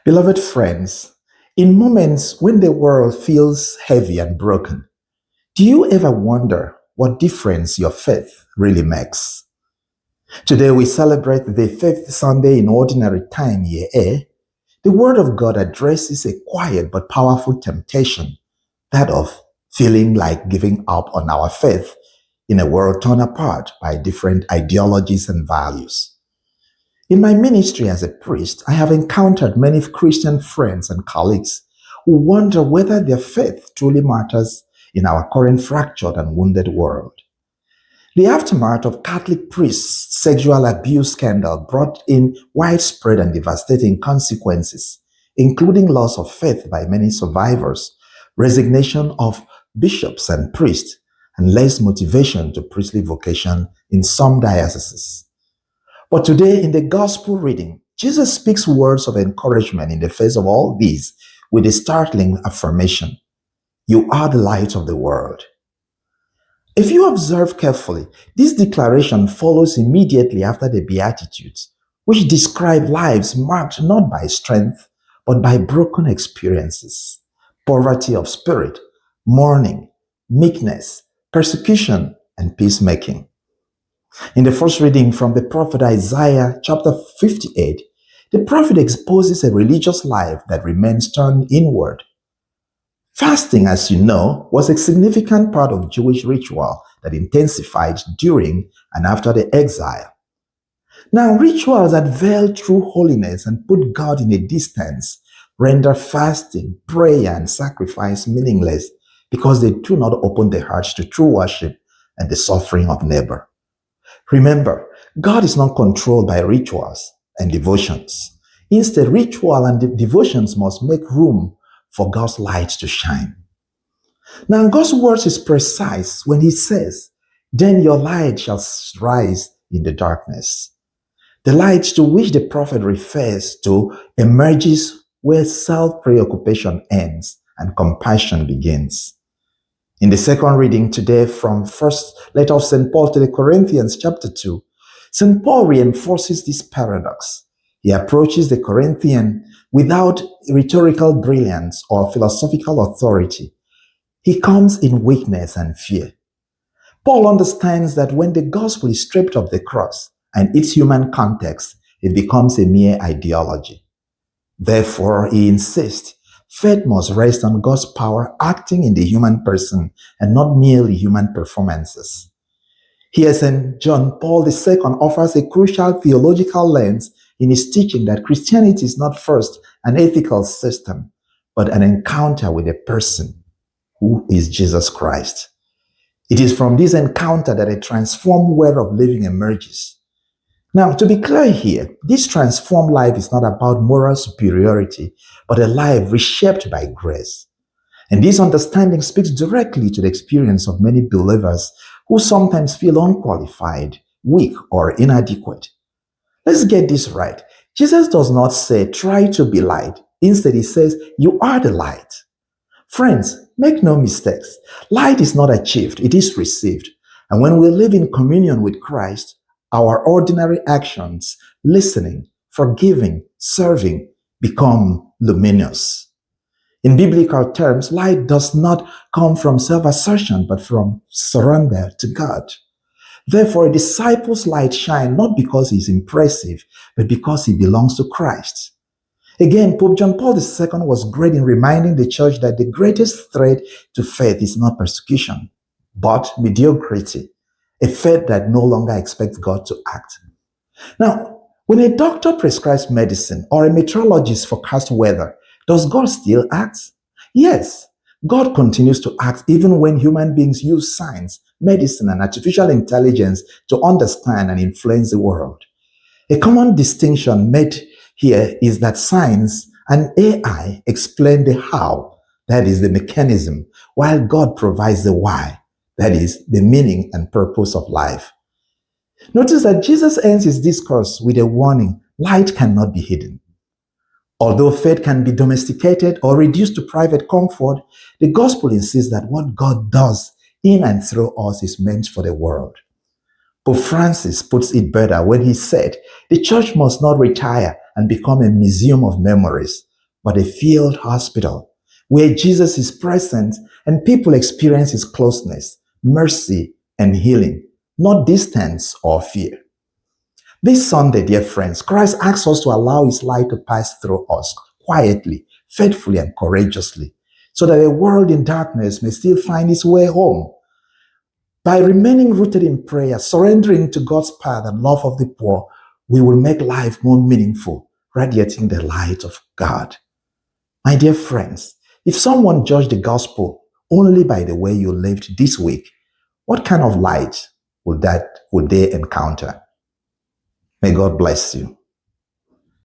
Beloved friends, in moments when the world feels heavy and broken, do you ever wonder what difference your faith really makes? Today we celebrate the fifth Sunday in Ordinary Time, Year A. The Word of God addresses a quiet but powerful temptation, that of feeling like giving up on our faith in a world torn apart by different ideologies and values. In my ministry as a priest, I have encountered many Christian friends and colleagues who wonder whether their faith truly matters in our current fractured and wounded world. The aftermath of Catholic priests' sexual abuse scandal brought in widespread and devastating consequences, including loss of faith by many survivors, resignation of bishops and priests, and less motivation to priestly vocation in some dioceses. But today, in the gospel reading, Jesus speaks words of encouragement in the face of all these with a startling affirmation: "You are the light of the world." If you observe carefully, this declaration follows immediately after the Beatitudes, which describe lives marked not by strength, but by broken experiences, poverty of spirit, mourning, meekness, persecution, and peacemaking. In the first reading from the prophet Isaiah, chapter 58, the prophet exposes a religious life that remains turned inward. Fasting, as you know, was a significant part of Jewish ritual that intensified during and after the exile. Now, rituals that veil true holiness and put God in a distance render fasting, prayer, and sacrifice meaningless because they do not open the hearts to true worship and the suffering of neighbor. Remember, God is not controlled by rituals and devotions. Instead, ritual and devotions must make room for God's light to shine. Now, God's words is precise when he says, "Then your light shall rise in the darkness." The light to which the prophet refers to emerges where self-preoccupation ends and compassion begins. In the second reading today from first letter of St. Paul to the Corinthians, chapter 2, St. Paul reinforces this paradox. He approaches the Corinthian without rhetorical brilliance or philosophical authority. He comes in weakness and fear. Paul understands that when the gospel is stripped of the cross and its human context, it becomes a mere ideology. Therefore, he insists faith must rest on God's power acting in the human person and not merely human performances. Here, St. John Paul II offers a crucial theological lens in his teaching that Christianity is not first an ethical system, but an encounter with a person who is Jesus Christ. It is from this encounter that a transformed way of living emerges. Now, to be clear here, this transformed life is not about moral superiority, but a life reshaped by grace. And this understanding speaks directly to the experience of many believers who sometimes feel unqualified, weak, or inadequate. Let's get this right. Jesus does not say, "Try to be light." Instead, he says, "You are the light." Friends, make no mistakes. Light is not achieved, it is received. And when we live in communion with Christ, our ordinary actions, listening, forgiving, serving, become luminous. In biblical terms, light does not come from self-assertion, but from surrender to God. Therefore, a disciple's light shines not because he is impressive, but because he belongs to Christ. Again, Pope John Paul II was great in reminding the church that the greatest threat to faith is not persecution, but mediocrity, a faith that no longer expects God to act. Now, when a doctor prescribes medicine or a meteorologist forecasts weather, does God still act? Yes, God continues to act even when human beings use science, medicine, and artificial intelligence to understand and influence the world. A common distinction made here is that science and AI explain the how, that is the mechanism, while God provides the why, that is the meaning and purpose of life. Notice that Jesus ends his discourse with a warning: light cannot be hidden. Although faith can be domesticated or reduced to private comfort, the gospel insists that what God does in and through us is meant for the world. Pope Francis puts it better when he said, the church must not retire and become a museum of memories, but a field hospital where Jesus is present and people experience his closeness, mercy, and healing, not distance or fear. This Sunday, dear friends, Christ asks us to allow his light to pass through us quietly, faithfully, and courageously, so that a world in darkness may still find its way home. By remaining rooted in prayer, surrendering to God's path and love of the poor, we will make life more meaningful, radiating the light of God. My dear friends, if someone judged the gospel only by the way you lived this week, what kind of light would they encounter? May God bless you.